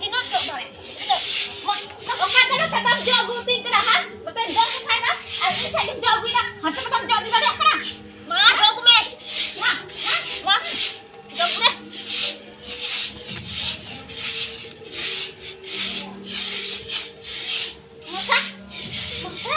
Ingat kok bare. Kok kadang sabang jago ting kana ha? Betul jago khai na. Ani sai jago ina. Hat sabang jago di bare kana. Ma jago me. Ma. Jago me. Masa? Masa?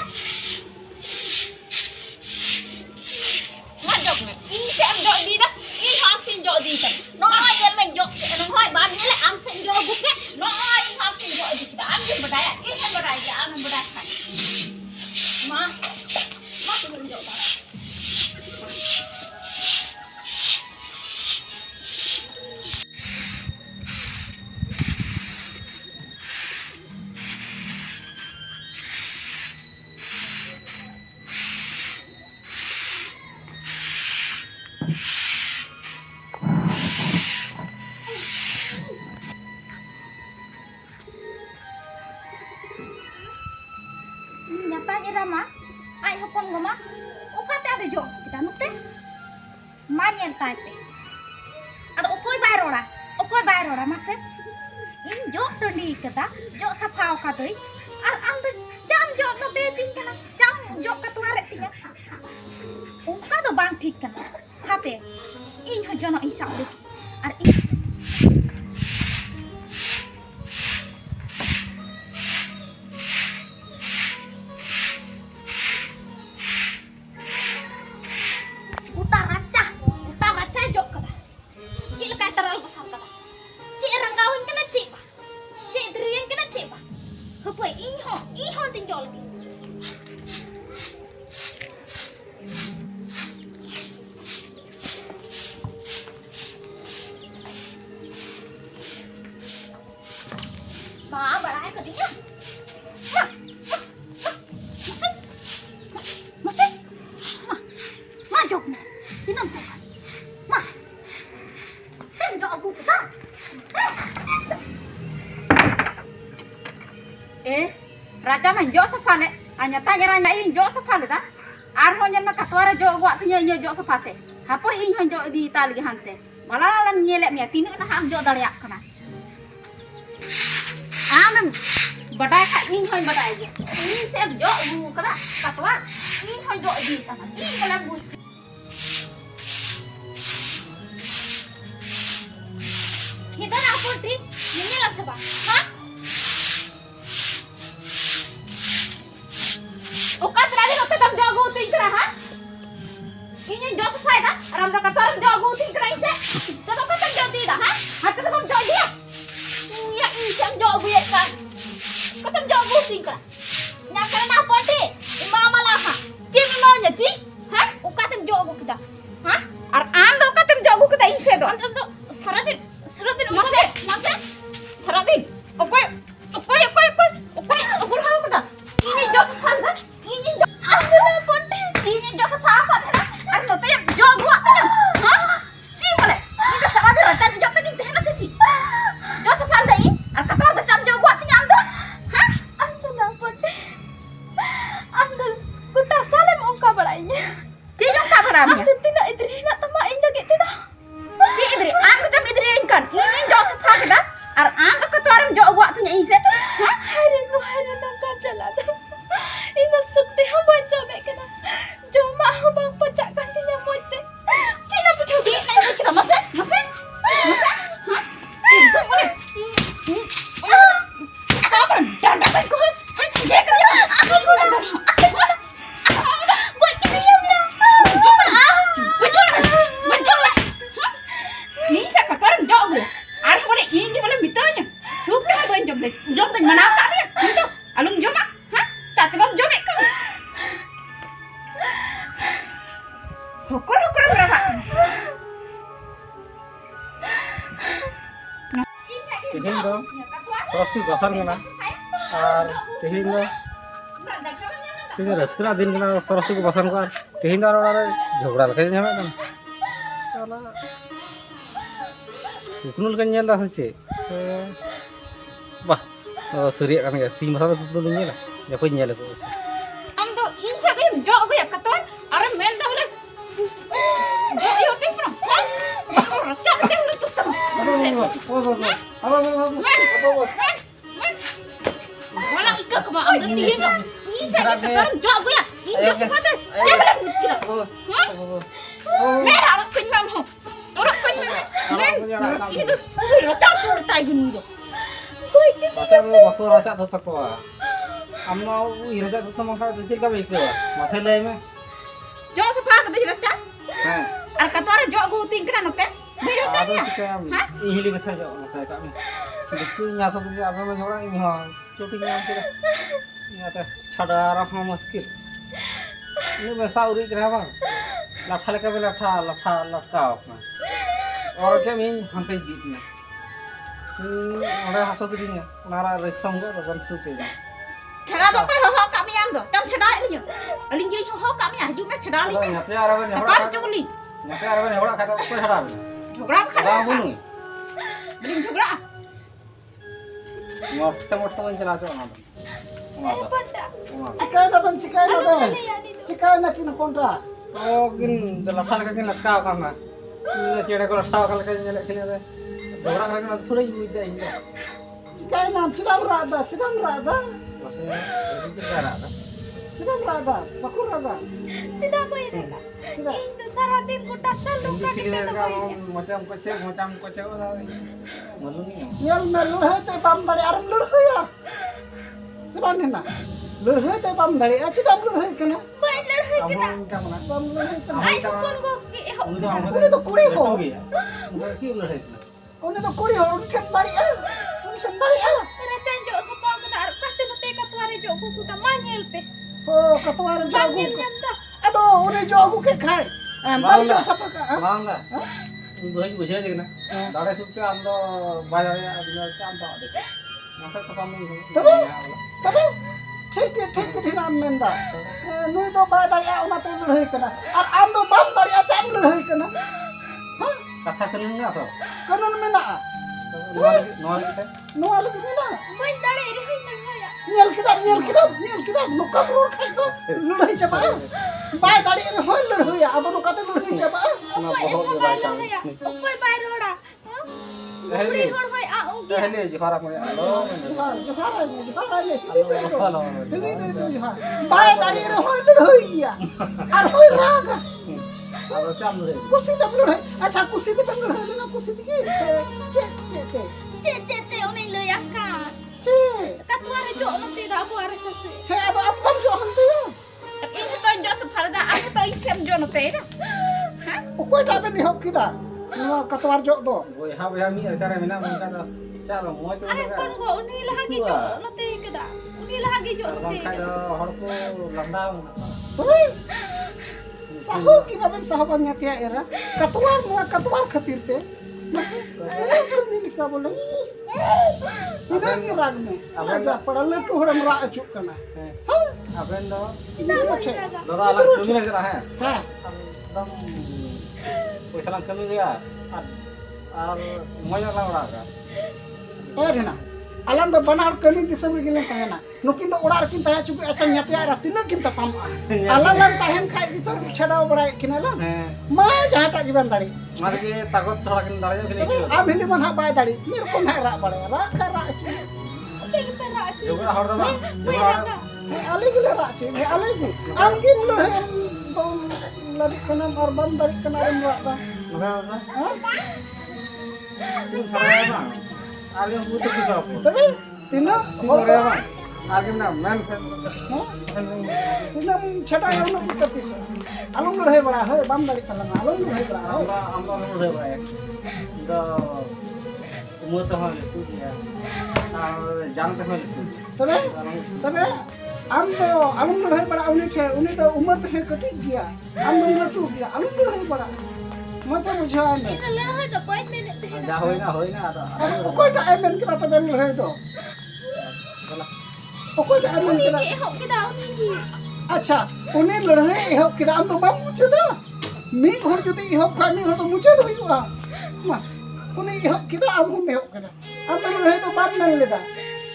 Ma jago me. Ini sai am jago di dah. Ini ham sin jago di kan. No ai yang men jago. Nang hoi ban ni le am sin jago buke. No ai ham sin jago di kita. Am din badaya. Ini kan badaya. Am badaya kan. Ma. Ma turun jago dah. Nyata irama ai hopon goma ukate ade jo kita nukte manyel taipe ado opoi bai rora mase in jo tandi kata jo safao katoi ar am de jam jo no te tin kana jam jo katuare tinya unka do bang thik kana kape in ho jono isap de ar in ihon tinjol lagi. Ma, barai ke dia? Masih, ma jok ma, tinam tu, ma, tinjol aku kita. Raja main jok sepale, hanya tanya ranya ini jok sepale dah. Arhonya nak katuara jok gua tanya jok sepase. Apa ini jok di tali hante. Malah lang nyelek mia tinu nak ham jok dari akna. Amem badai kat ini badai je. Ini saya jok bu kena katuara. Ini jok di tanah. Ini kalau bu. Kita nak putri, ini lah sebab. Hah? Ukas tadi lo tetap jago tingkra ha? Ini jos saya dah. Aram dah kata orang jago tingkra ise. Tetap jago tidak ha? Hat tetap jago dia. Ya ini jam jago ya kan. Tetap jago tingkra. Nyak kerana apa ti? Mama lah ha. Cik maunya cik. Ha? Ukas tem jago kita. Ha? Ar ando ukas tem jago kita ise do. Ando tu saratin masih. Saratin. Okey ukur hal kita. Ini jos hal dah. Ini jok apa kan? Ano tayo jok gua kan? Hah? Cing boleh? Ini salah dia raja jok tadi teh nasi sih. Jok sepal dah ini. Ar kata ada jam jok gua tinya anda. Hah? Anda dapat. Anda kuta salam ongka balainya. Cing ongka baramnya. Anda tidak idri nak tamain lagi tidak. Cing idri, anda jam idri kan? Ini jok sepal kita. Ar anda kata orang jok gua tinya ise. Hah? Hari nak jalan. Ina sukti hamba jabe kena. Joma hamba pecah gantinya moite. Cina pucu. Cina kita masih. Hah? Itu boleh. Apa? Dandan kau. Hah? Dia kerja. Aku kurang. Buat dia lah. Betul lah. Ni saya kata orang jago. Arah boleh ini boleh mitanya. Suka boleh jom deh mana tak dia? Itu alung jom ah. Tak terlalu jom kan? Hukur berapa? Tihin do, Sorosti gosar kena, ar tihin do, tihin raskara din kena Sorosti gosar kena, tihin do orang jogral kayaknya kan? Salah, ukunul kan nyel dah saja, bah, suriak kan ya, si masalah ukunul nyel lah. Ya kau nyala tu. Amdo insya Allah jauh aku ya katon. Arah mel dah boleh. Jauh itu pun. Hah? Racun dia lu tu. Walang ika ka ba ang gatihin ka? Isa ka parang jog ko ya. Injo sa pata. Jangan kita. Mera orang kuñ mam ho. Orang kuñ mam. Men. Itu. Rata tur tai gunudo. Koi ke. Baca mo bakto raja to ko. Amna u iraja to maka dicil ka beke. Masai lai me. Jo sa pa ka de racha. Ha. Ar ka tore jog go ting kana noke. Bayo ta Ado ya. chika ihili ka thajo maka ka me. Diku nya sa de abe me jora ing ho. Choti nya ke. Nya ta chada ra ha muskil. Ini masa uri kira bang. Lakha leka be lakha lakka apna. Or ke min hantai dit me. Ora haso dinya. Nara reksam go ban su che. Chada do kai ho kami am do. Tam chada ni. Aling jiri ho kami ah ju me chada li. Nyate ara be Apa chukli? nyate ara be hora kata ko hara. Jogra khada. Ba bunu. Aling jogra. Motta motta ban chala cho na. Panda. Cikai na ban, cikai na ban. Cikai na kinakontra. Oh gin lakha leka kin lakka kana. Ni chede ko lakka kana kin nyele kin ade. Hora kana thuri ju ide inda. Cikai na cidam rada. Masih ini cara. Cidam rada. Baku rada. Cida boy reka. Cidam. Indo saratin ko dasal luka Ini kita kira boy. macam kocek malu nih. Yang melurah te pam dari aram lurah ya. Sebenarnya na. Lurah te pam dari cidam lurah kena. Boy lurah Kamu kita. minta mana? Pam lurah kena. Ay kon go ho. Ini tuh kuri ho. Enggak sih udah itu. Ini tuh kuri ho. Ini kan dari Ini kan dari Era chanjo sa pa ko dar kate no te ka tuare jo ko ta manyel pe. Oh, ketua jago. Manyel nyanda. Aduh, ini jago ke kai. Bang jo siapa ka? Mangga. Bukan bukan aja kena. Dari suku ando bayar ya tinggal cantok deh. Masa kamu Tapi ठीक है ढिना मेंदा नुई दो बा दाड़िया ओनाते लड़ाई कना और आम दो बम दाड़िया चाम लड़ाई कना हां kata keningnya so. कानून में ना Nol kita. नुआ लगे में ना Boy dare ri hoy na hoya. नियल किदा नुका रोड खाई तो लड़ाई चबा बा दाड़िया रे होय लड़ाई अब नुकाते लड़ाई चबा Boy echa bay la hoya. Boy bay roda. Uri hor hoy a o gi. Hele ji fara mo alo. जुफारा ले दिल्ली दे दो हां बा दाड़िया रे होय लड़ाई गया और होय रागा Alo cam deh. कुर्सी दब लड़ाई अच्छा कुर्सी दब लड़ाई ना कुर्सी दी के Te onai le yakka. के Ka tuare jo no te da bo ara chase. हे अब हम जो हम तो Ini to jo sa pharda aku to isem jo no te da. Ha? कोई टाइप नहीं हो किदा नुआ कतवार जो दो Boy mi acara mina mungkin cara mo itu. Ay kon go uni lagi jo no te ke da. Uni lagi jo no te. Bangkai dah horku landang. तो साहो की बाबा साहबान्या त्या era कतवार खातिर ते मसे नहीं लिखा बोले इना के राग में आजा पड़ल तो हरम रा अचुक कना हां Aben do. ini अच्छे Dora alat kami lagi lah. हां Dam. Poi salam kami dia. Ar moya lah orang kan. और है ना alam do banar kami disebut gila tahena nukin do orar kin taya cukup acan nyati ara tina kin tapam alam lan tahen kai gitu chadao barai kinala ma jaha tak giban tadi Mari kita takut tholakin darahnya gini gitu. am hindi man ha bai tadi mir kon ha ra barai ra ka ra Pe pe ra chu. Juga harus bang. Boy Juga raga. ale gila ra chi he ale gi am gi mulo he do lari kana arbam dari kana ram ra Maka apa? ha Ini salah bang. Ada yang butuh bisa apa? tabi tina Boleh bang. Ada yang men sen. tina chada yo no kita piso along lo he bara he bam dari kana along lo he bara Amba udah baik. Udah umur tuh hal itu dia. Jangan tuh hal itu. तबे आम तो आलम लड़ाई बड़ा उन्हें तो उम्र तो है कटी गया आम तो लटू गया आलम लड़ाई बड़ा मैं तो बुझा नहीं Ina le hoy da boy me ne. Dah hoy na ada. कोई तो एमएन करा तो बेल लड़ाई तो कोई तो एमएन Uni करा ge ho ke da uni gi. अच्छा उन्हें लड़ाई हो कि आम तो बाम मुझे था मी घर जो ती हो का मी हो तो मुझे तो हुआ मा उन्हें हो कि आम हो में हो करा आम तो लड़ाई तो बाम नहीं लेता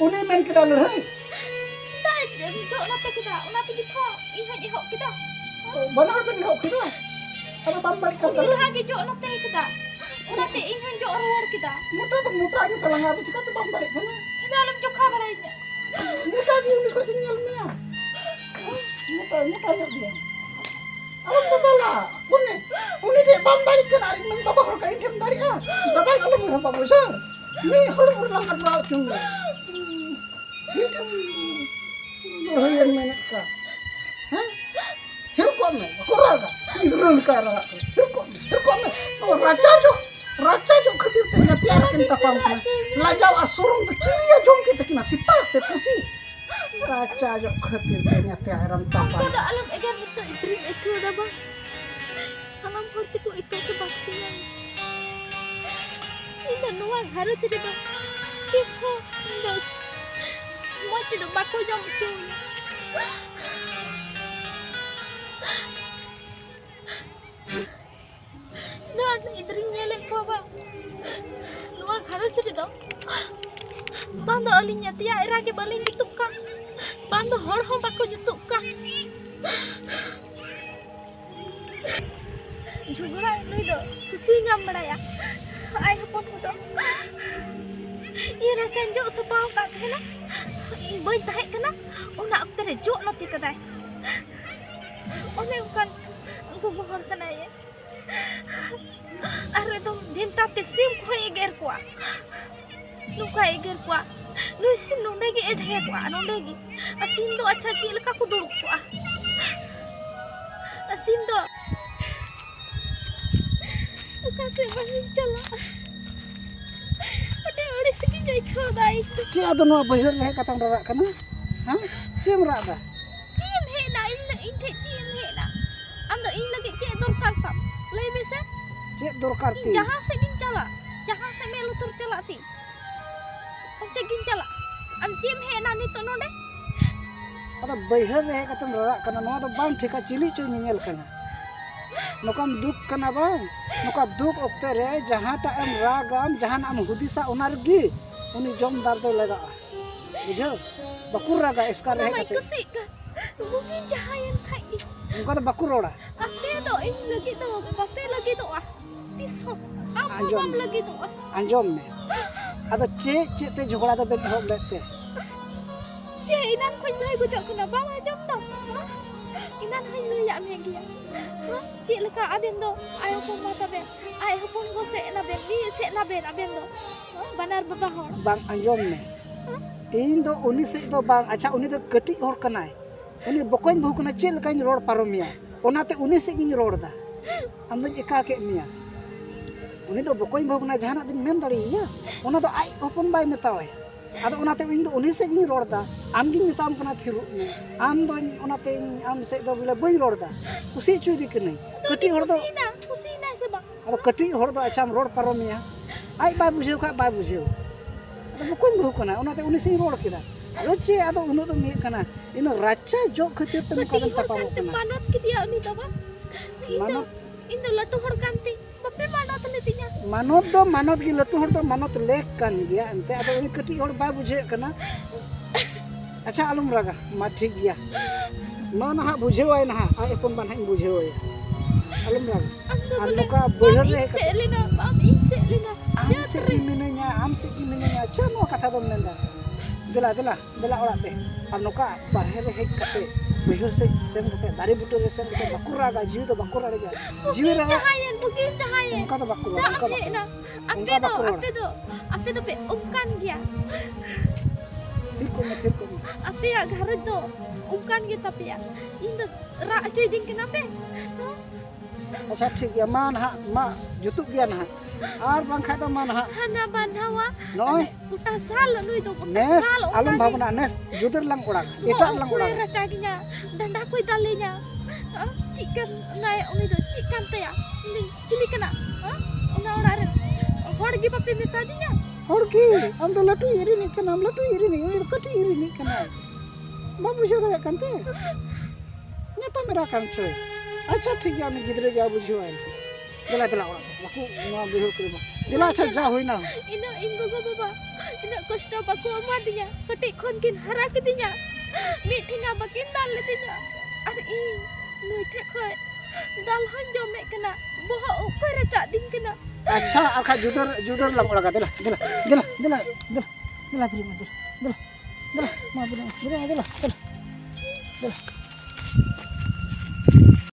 उन्हें मैंने करा लड़ाई Da jo no te ke da. Una te ki tho. I ho je ho ke da. बनार में हो कि अब बाम बड़ी कर Uni lagi jo no te ke da. Una te in ho jo roor ke da. muda gitu lah nggak bisa tuh bang balik sana. Ini alam jokha barainya. Muda gitu nih kok tinggal nih. Muda dia. Alam betul lah. Uni deh bang balik kan hari ini bapak kalau kain dia balik ah. Tapi alam berapa besar. Ini hur langgar laut juga. Itu yang meneka. Hah? Hirkome, kuraga. Irun kara. Hirkome. Raja jo khatir tanya tiara kinta pampa. Lajau asurung kecilia jom kita kina sita sepusi. Raja jo khatir tanya tiara tapa. Kada alam egan itu ibrin aku dah bang. Salam hortiku ikat kebaktian. Ini nuang harus jadi bang. Kisah dos. Mau tidak baku jam cuy. Nah, idring nyelek ko ba? Luang harus jadi dong. Bando alinya tia era ke baling jutuk ka. Bando hor hom baku jutuk ka. Jugura ini do susi nyam ya. Ai hapon ko do. Ira chanjo sabaw ka thena. Boy tahe kana. Una okte re jo noti kadai. One ukan ko mohon kana ya. Are dom dinta te sim ko eger ko. Nuka eger ko. Nu sim nonde ge edhe ko nonde ge. Asim do acha ki leka ko duruk ko. Asim do. Uka se bani chala. Ade ore siki jai khodai. Ci ado no bahir le katang darak kana. Ha? Ci merak da. Cim he na in te cim he na. Ando in lagi cek dorkar tam. Lai bisa? Ci dorkar ti. Jahan se gin chala. Jahan se me lutur chala ti. Onte gin chala. Am cim he na ni to nonde. Ada bahir le katang darak kana no do bang thika cili cu nyel kana. Nokam duk kana bang. Noka duk okte re jahan ta em ragam jahan am hudisa onargi. Uni jom dar do lega. Bujau. Bakur raga eskar he Mai kate. kesik ka. Bumi jahayan kai. Engko da bakur roda. Ape do in lagi do. Bape lagi do ah. Tiso. Anjom. Am lagi do ah. Anjom me. Ada ce te jogla da bet hok lete. Cek inan khoi lai gujok kena bang ajom do. Inan hai lu ya me gia. Cik leka aben do. Ayo ko mata ben. Ayo hapon go se na ben. Mi se na ben aben do. Banar babahor. Bang anjom me. इन दो उनी से दो बांग अच्छा उनी दो कटी और कनाय उनी बकोइन बहु कना चेल काइन रोड पारोमिया ओनाते उनी से गिन रोड दा हम दो एका के मिया उनी दो बकोइन बहु कना जहाना दिन मेन दरिया ओना दो आई ओपन बाय मेतावे आदो ओनाते इन दो उनी से गिन रोड दा आम गिन मेताम कना थिरु ने आम दो ओनाते आम से दो बिले बई रोड दा कुसी चुदी कने कटी होर दो Kusina se bang. आदो कटी होर दो अच्छा रोड पारोमिया आई बाय बुझेव का bye बुझेव bukan bukan, onate uni sih roll kita. Lucu ada unu tuh mir kana. Ino raja jok ketir tuh kalian tak paham kana. Manot kita ni tu bang. Manot. Indo latu hor kanti. Bape manot letinya. Manot ki latu hor tuh manot lek kan dia. Ente ada uni ketir hor bay buje kana. Acha alum raga, mati dia. Mana ha buje wai nah, ay pun ban hain buje wai. Alum raga. Anu ka bohor le. Selina, bang, selina. Am segi minenya camo kata dom nenda. Dela orang teh. Anu ka bahir he kate. Bohor se sem kate dari butuh sem kate bakura ga jiwi to bakura ga. Jiwi raga. Cahayan, mungkin cahayan. Ungka to bakura. Ape do pe ungkan dia. Tirko. Ape ya garut do. Ungkan gitu tapi ya. Indo ra cuy ding kenapa? Acha ठीक है मान हा मा जुतुक गया ना और bangkai तो मान हा Hana banhawa. Noi. Puta sal nui do puta nes sal. alum bhavana nes judur lang orang etak lang orang Racaginya dan dakui talinya. Chicken nai uni do chicken te ya. Ini cili kena. Una orang horgi papi minta dinya. horki am to latu iri ni kana am latu iri ni ini kati iri ni kana babu jo to kan te nyata mera kan coy acha ठीक है আমি gidre ga bujuan dela orang aku mau bihur ke rumah dela acha ja hoina Ina ingo go baba. Ina kosto baku amadinya. Ketik kon kin hara kitinya. Mi thinga bakin dal letinya. Ar i nui thek khoi. Dal hon jo me kana. bohong ukur racak ding kena. अच्छा आखा जुदर ला मोला दिला फिर दिला मां दिला